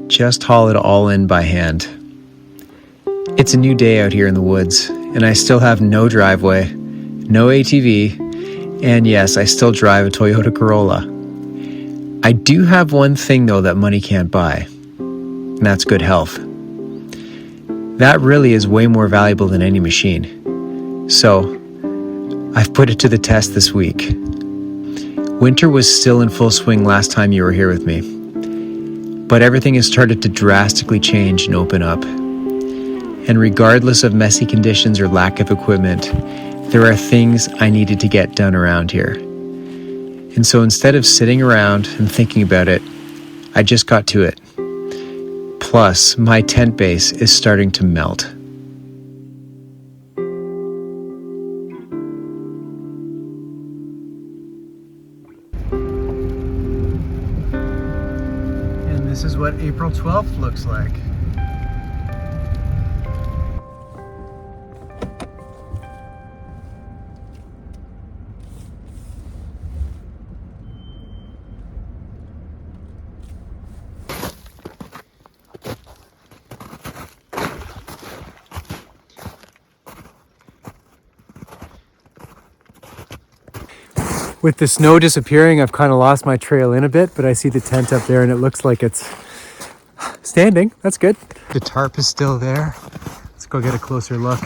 just haul it all in by hand. It's a new day out here in the woods, and I still have no driveway, no ATV, and yes, I still drive a Toyota Corolla. I do have one thing though that money can't buy, and that's good health. That really is way more valuable than any machine. So, I've put it to the test this week. Winter was still in full swing last time you were here with me, but everything has started to drastically change and open up. And regardless of messy conditions or lack of equipment, there are things I needed to get done around here. And so instead of sitting around and thinking about it, I just got to it. Plus, my tent base is starting to melt. This is what April 12th looks like. With the snow disappearing, I've kind of lost my trail in a bit, but I see the tent up there and it looks like it's standing. That's good. The tarp is still there. Let's go get a closer look.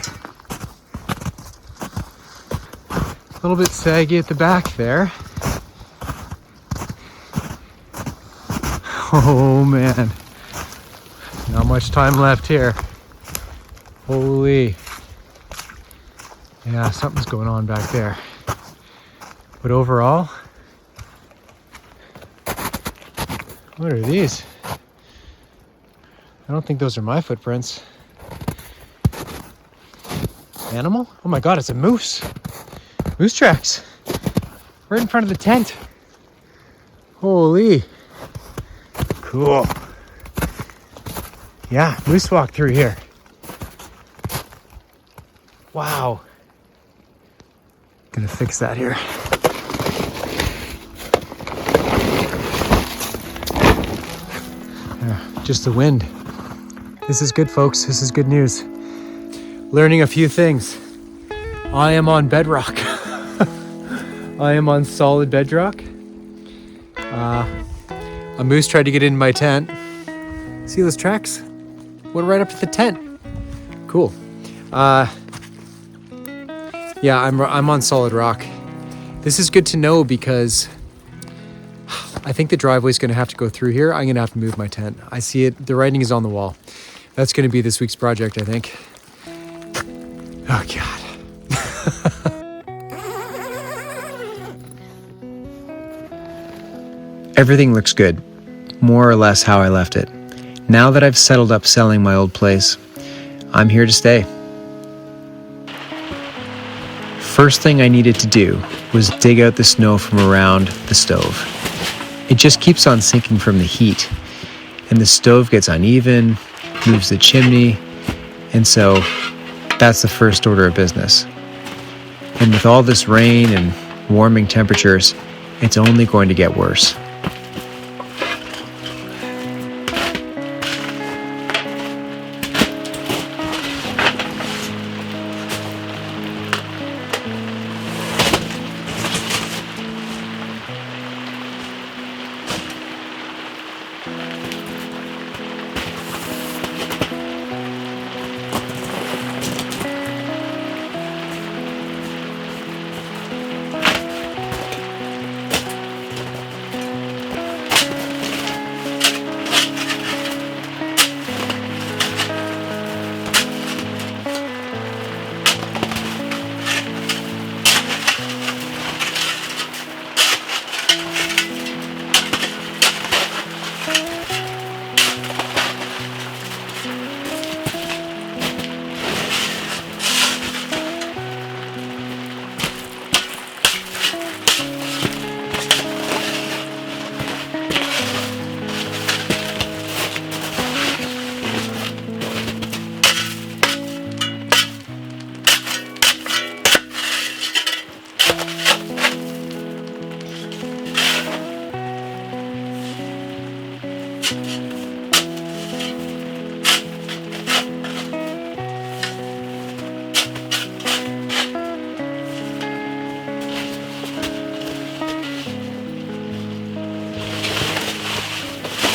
A little bit saggy at the back there. Oh man, not much time left here. Holy. Yeah, something's going on back there. But overall, what are these? I don't think those are my footprints. Animal? Oh my God, it's a moose. Moose tracks. Right in front of the tent. Holy. Cool. Yeah, moose walk through here. Wow. Gonna fix that here. Just the wind. This is good, folks. This is good news. Learning a few things. I am on bedrock. I am on solid bedrock. A moose tried to get in my tent. See those tracks? Went right up to the tent. Cool. Yeah, I'm on solid rock. This is good to know because I think the driveway's going to have to go through here. I'm going to have to move my tent. I see it. The writing is on the wall. That's going to be this week's project, I think. Oh, God. Everything looks good. More or less how I left it. Now that I've settled up selling my old place, I'm here to stay. First thing I needed to do was dig out the snow from around the stove. It just keeps on sinking from the heat, and the stove gets uneven, moves the chimney, and so that's the first order of business. And with all this rain and warming temperatures, it's only going to get worse.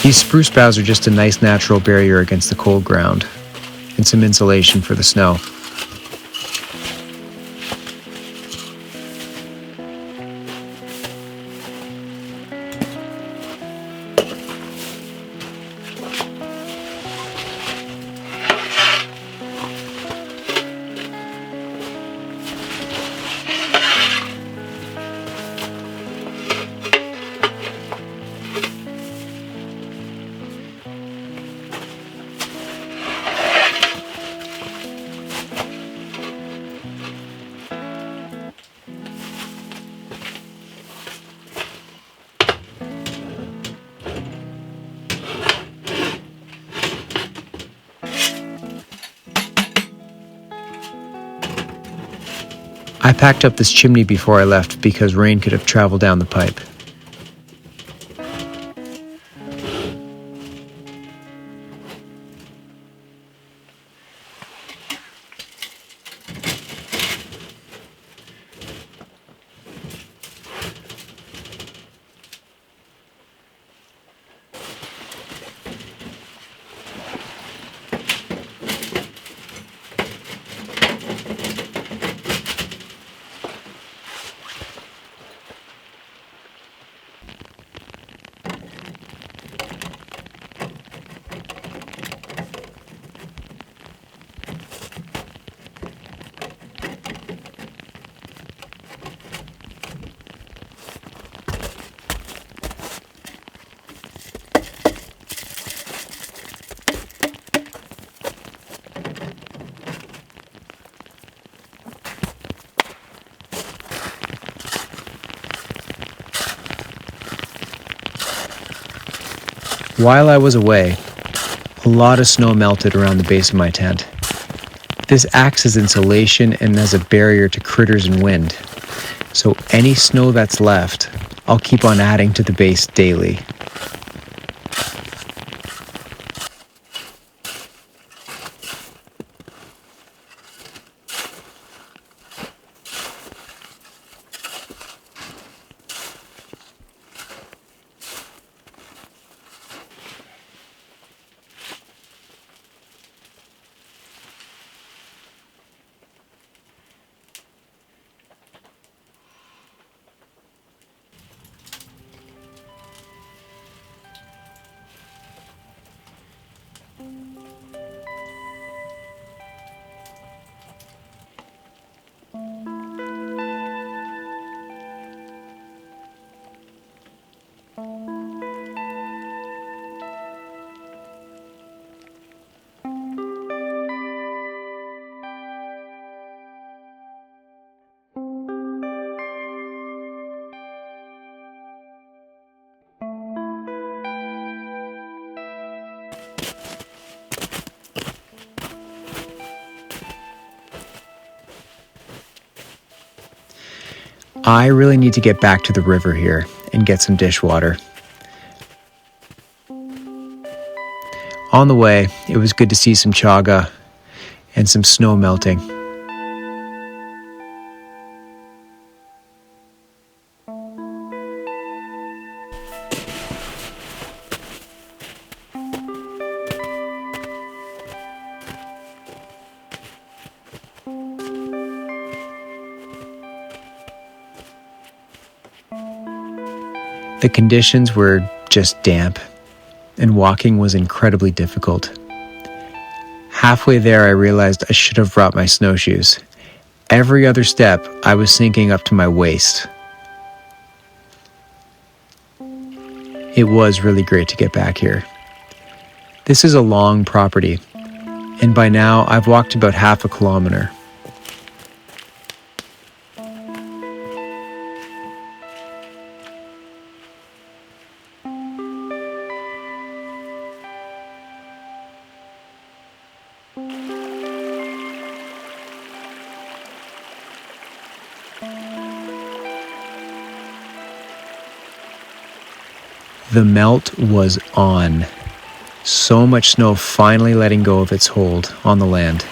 These spruce boughs are just a nice natural barrier against the cold ground, and some insulation for the snow. I packed up this chimney before I left because rain could have traveled down the pipe. While I was away, a lot of snow melted around the base of my tent. This acts as insulation and as a barrier to critters and wind. So any snow that's left, I'll keep on adding to the base daily. I really need to get back to the river here and get some dishwater. On the way, it was good to see some chaga and some snow melting. The conditions were just damp, and walking was incredibly difficult. Halfway there, I realized I should have brought my snowshoes. Every other step, I was sinking up to my waist. It was really great to get back here. This is a long property, and by now I've walked about half a kilometer. The melt was on. So much snow finally letting go of its hold on the land.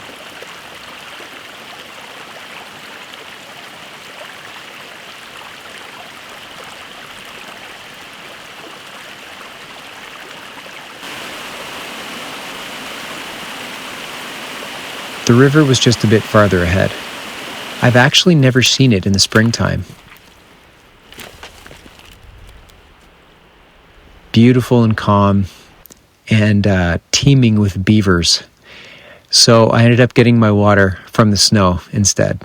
The river was just a bit farther ahead. I've actually never seen it in the springtime. Beautiful and calm, and teeming with beavers. So I ended up getting my water from the snow instead.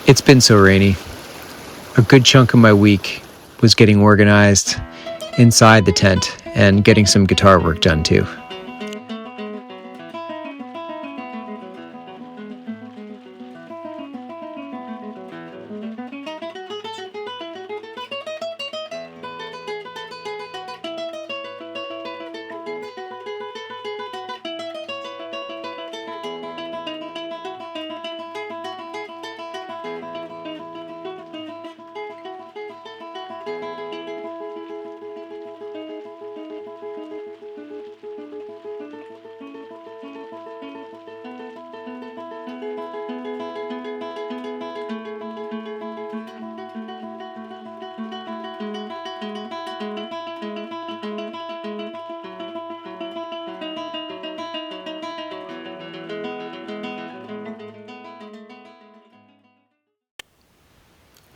It's been so rainy. A good chunk of my week was getting organized inside the tent and getting some guitar work done too.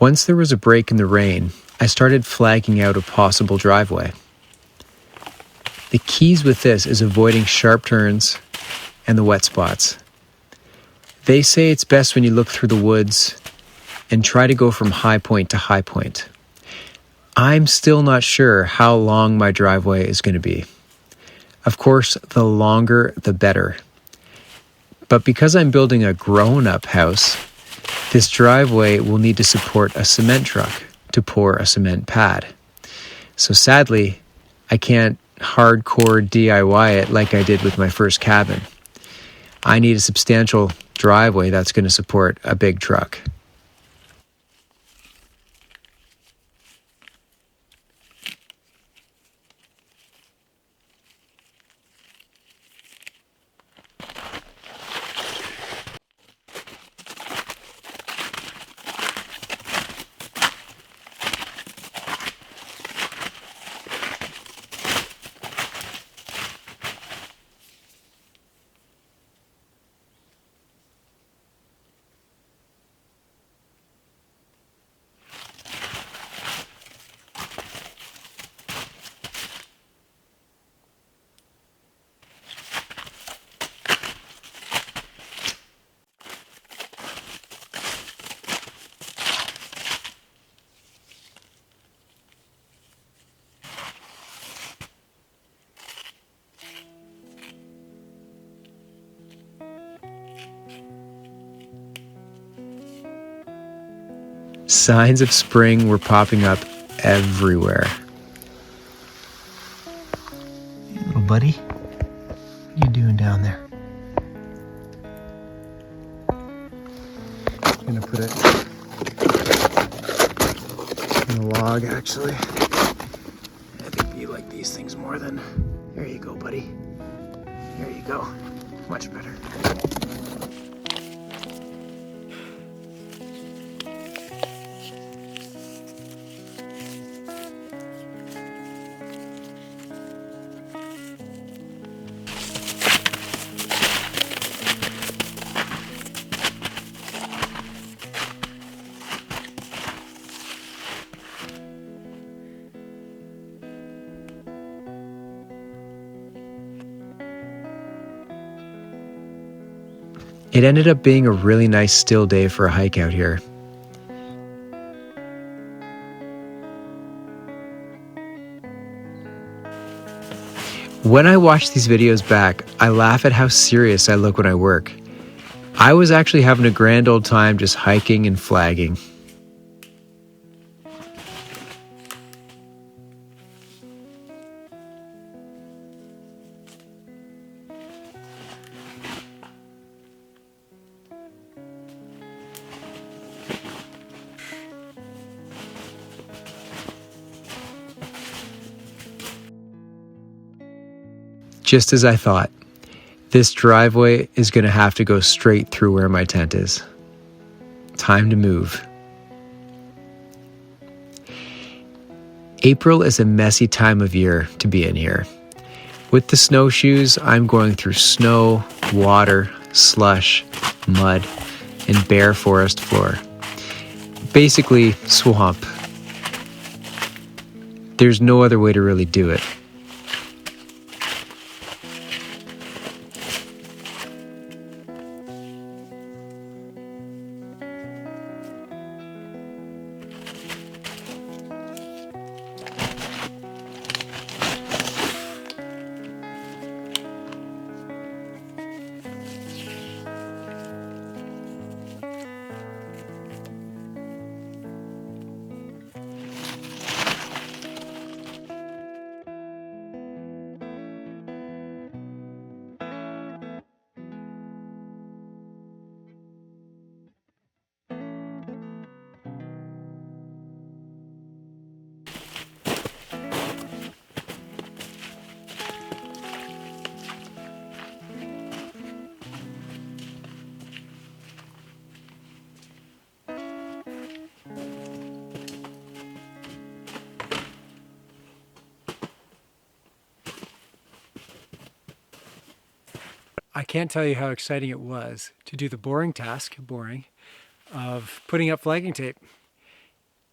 Once there was a break in the rain, I started flagging out a possible driveway. The keys with this is avoiding sharp turns and the wet spots. They say it's best when you look through the woods and try to go from high point to high point. I'm still not sure how long my driveway is going to be. Of course, the longer, the better. But because I'm building a grown-up house, this driveway will need to support a cement truck to pour a cement pad. So sadly, I can't hardcore DIY it like I did with my first cabin. I need a substantial driveway that's going to support a big truck. Signs Signs of spring were popping up everywhere. Hey, little buddy, what are you doing down there? I'm gonna put it in a log, actually. I think you like these things more than... There you go, buddy. There you go. Much better. It ended up being a really nice still day for a hike out here. When I watch these videos back, I laugh at how serious I look when I work. I was actually having a grand old time just hiking and flagging. Just as I thought, this driveway is going to have to go straight through where my tent is. Time to move. April is a messy time of year to be in here. With the snowshoes, I'm going through snow, water, slush, mud, and bare forest floor. Basically, swamp. There's no other way to really do it. I can't tell you how exciting it was to do the boring task, of putting up flagging tape.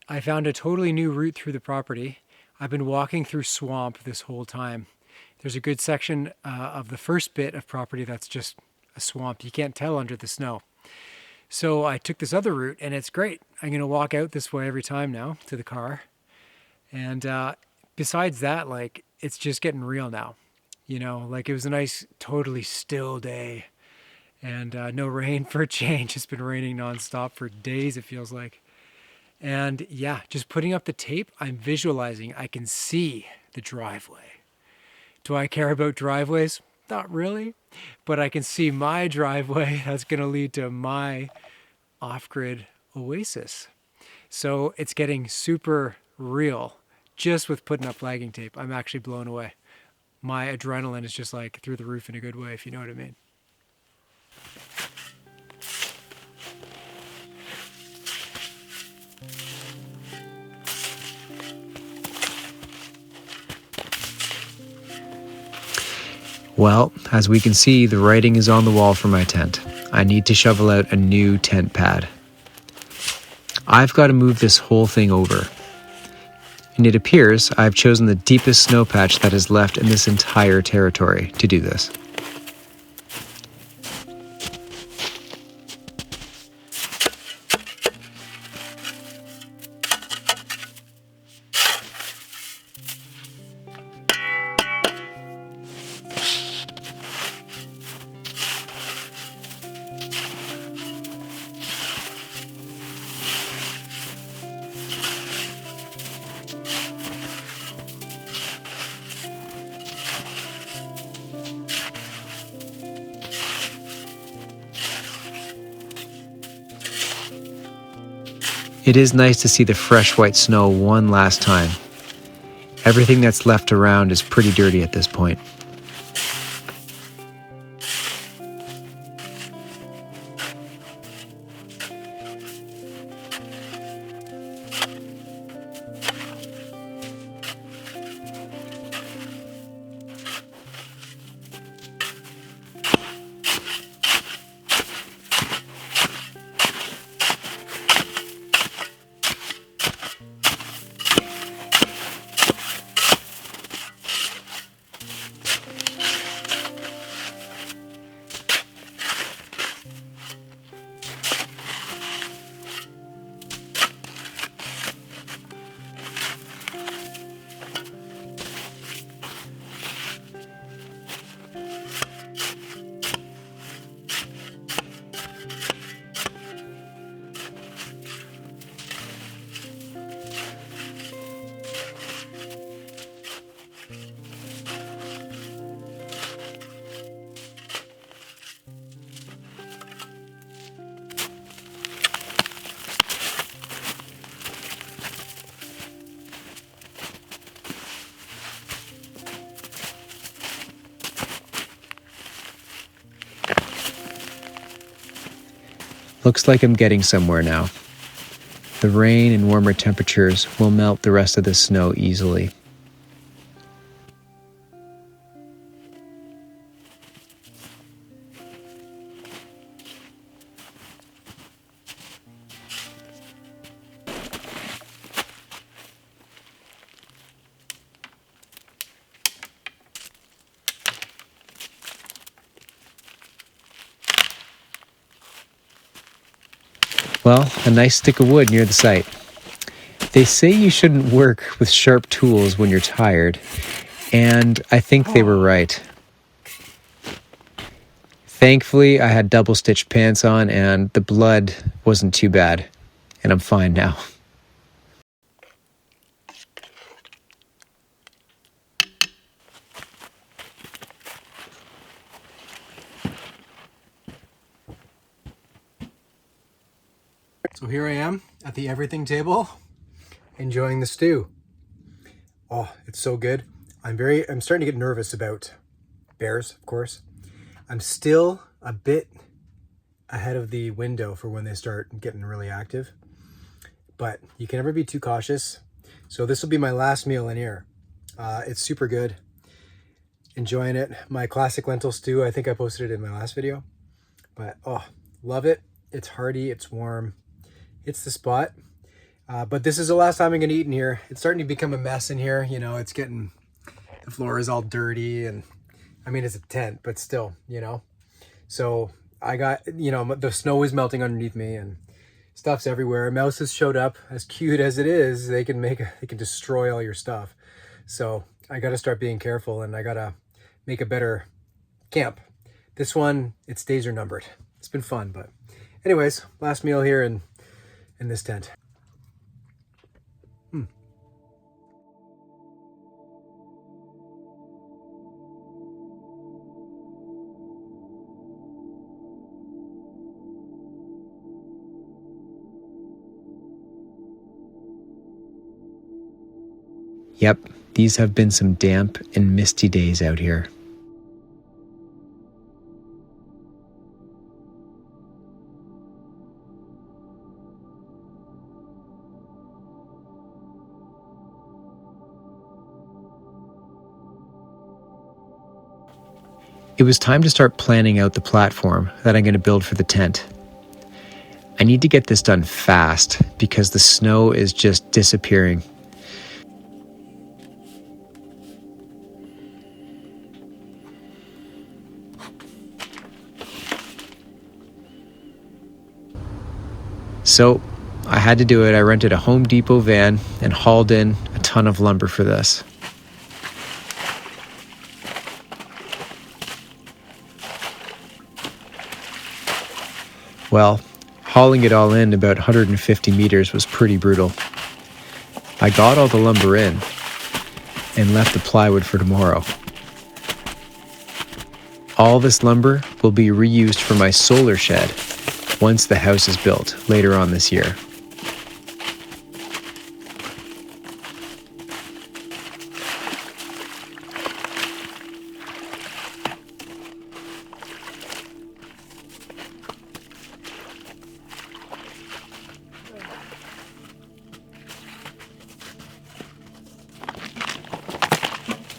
I found a totally new route through the property. I've been walking through swamp this whole time. There's a good section of the first bit of property that's just a swamp. You can't tell under the snow. So I took this other route and it's great. I'm going to walk out this way every time now to the car. And besides that, like, it's just getting real now. You know, like it was a nice, totally still day and no rain for a change. It's been raining nonstop for days, it feels like. And yeah, just putting up the tape, I'm visualizing, I can see the driveway. Do I care about driveways? Not really, but I can see my driveway that's going to lead to my off-grid oasis. So it's getting super real just with putting up flagging tape. I'm actually blown away. My adrenaline is just like through the roof in a good way, if you know what I mean. Well, as we can see, the writing is on the wall for my tent. I need to shovel out a new tent pad. I've got to move this whole thing over. And it appears I've chosen the deepest snow patch that is left in this entire territory to do this. It is nice to see the fresh white snow one last time. Everything that's left around is pretty dirty at this point. Looks like I'm getting somewhere now. The rain and warmer temperatures will melt the rest of the snow easily. Well, a nice stick of wood near the site. They say you shouldn't work with sharp tools when you're tired, and I think they were right. Thankfully, I had double-stitched pants on and the blood wasn't too bad, and I'm fine now. So here I am at the everything table, enjoying the stew. Oh, it's so good. I'm starting to get nervous about bears, of course. I'm still a bit ahead of the window for when they start getting really active, but you can never be too cautious. So this will be my last meal in here. It's super good. Enjoying it. My classic lentil stew, I think I posted it in my last video, but oh, love it. It's hearty, it's warm. It's the spot. But this is the last time I'm gonna eat in here. It's starting to become a mess in here. You know, the floor is all dirty, and I mean, it's a tent, but still, you know. So I got, the snow is melting underneath me and stuff's everywhere. Mouses showed up. As cute as it is, they can destroy all your stuff. So I got to start being careful, and I got to make a better camp. This one, its days are numbered. It's been fun, but anyways, last meal here in this tent. Yep, these have been some damp and misty days out here. It was time to start planning out the platform that I'm going to build for the tent. I need to get this done fast because the snow is just disappearing. So I had to do it. I rented a Home Depot van and hauled in a ton of lumber for this. Well, hauling it all in about 150 meters was pretty brutal. I got all the lumber in and left the plywood for tomorrow. All this lumber will be reused for my solar shed once the house is built later on this year.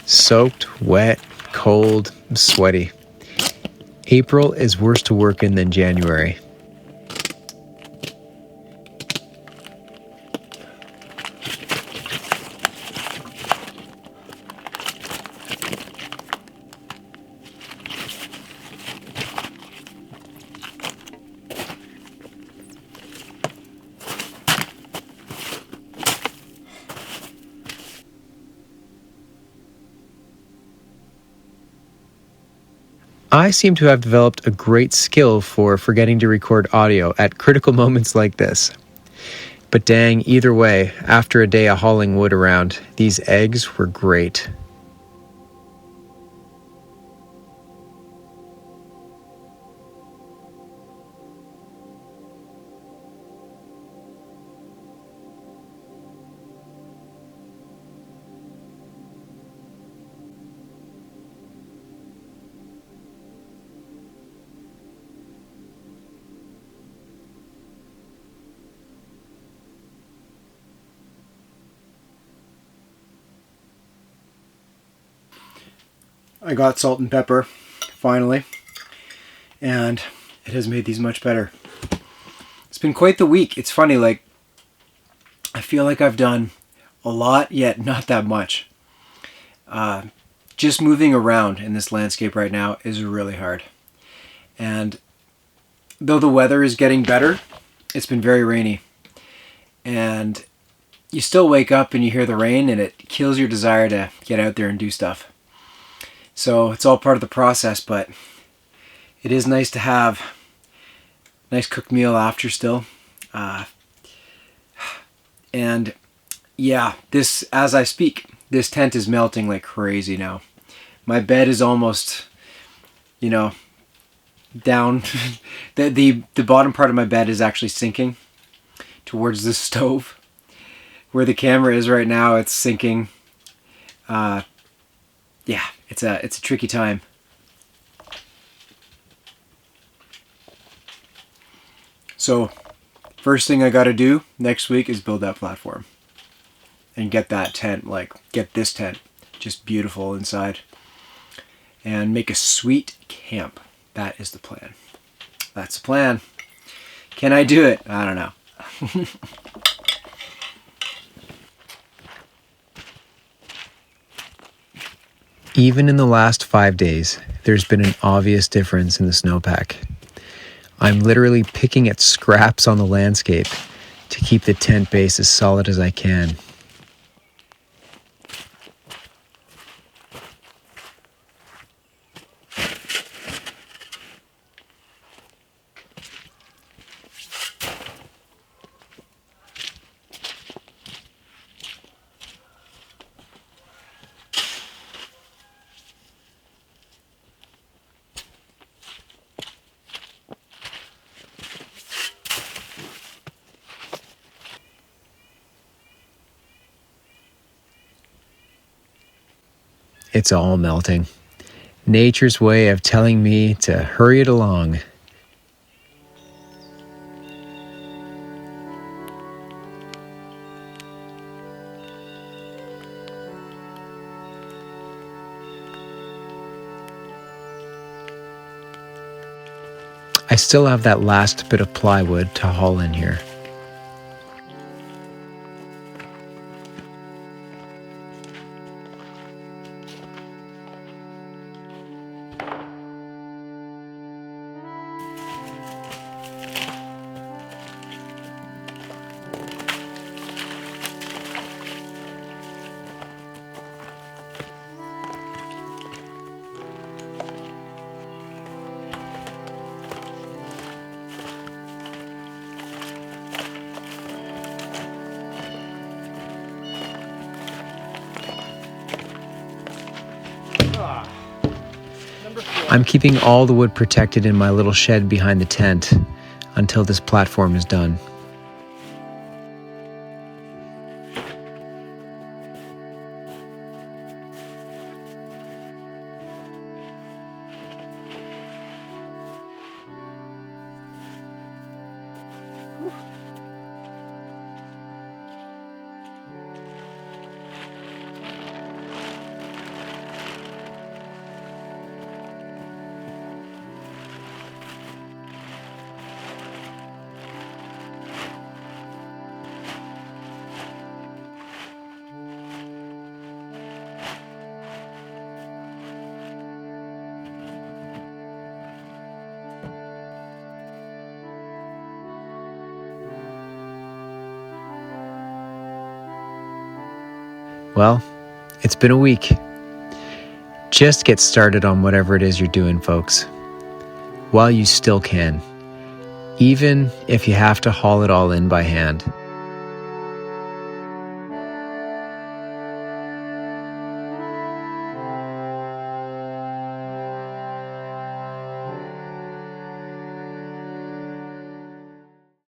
Soaked, wet, cold, sweaty. April is worse to work in than January. I seem to have developed a great skill for forgetting to record audio at critical moments like this. But dang, either way, after a day of hauling wood around, these eggs were great. I got salt and pepper, finally, and it has made these much better. It's been quite the week. It's funny, like, I feel like I've done a lot, yet not that much. Just moving around in this landscape right now is really hard. And though the weather is getting better, it's been very rainy. And you still wake up and you hear the rain and it kills your desire to get out there and do stuff. So it's all part of the process, but it is nice to have a nice cooked meal after still. And yeah, this, as I speak, this tent is melting like crazy now. My bed is almost, down. the bottom part of my bed is actually sinking towards the stove. Where the camera is right now, it's sinking. Yeah, it's a tricky time. So, first thing I got to do next week is build that platform and get that tent, get this tent just beautiful inside, and make a sweet camp. That is the plan. That's the plan. Can I do it? I don't know. Even in the last 5 days, there's been an obvious difference in the snowpack. I'm literally picking at scraps on the landscape to keep the tent base as solid as I can. It's all melting. Nature's way of telling me to hurry it along. I still have that last bit of plywood to haul in here. I'm keeping all the wood protected in my little shed behind the tent until this platform is done. Well, it's been a week. Just get started on whatever it is you're doing, folks, while you still can, even if you have to haul it all in by hand.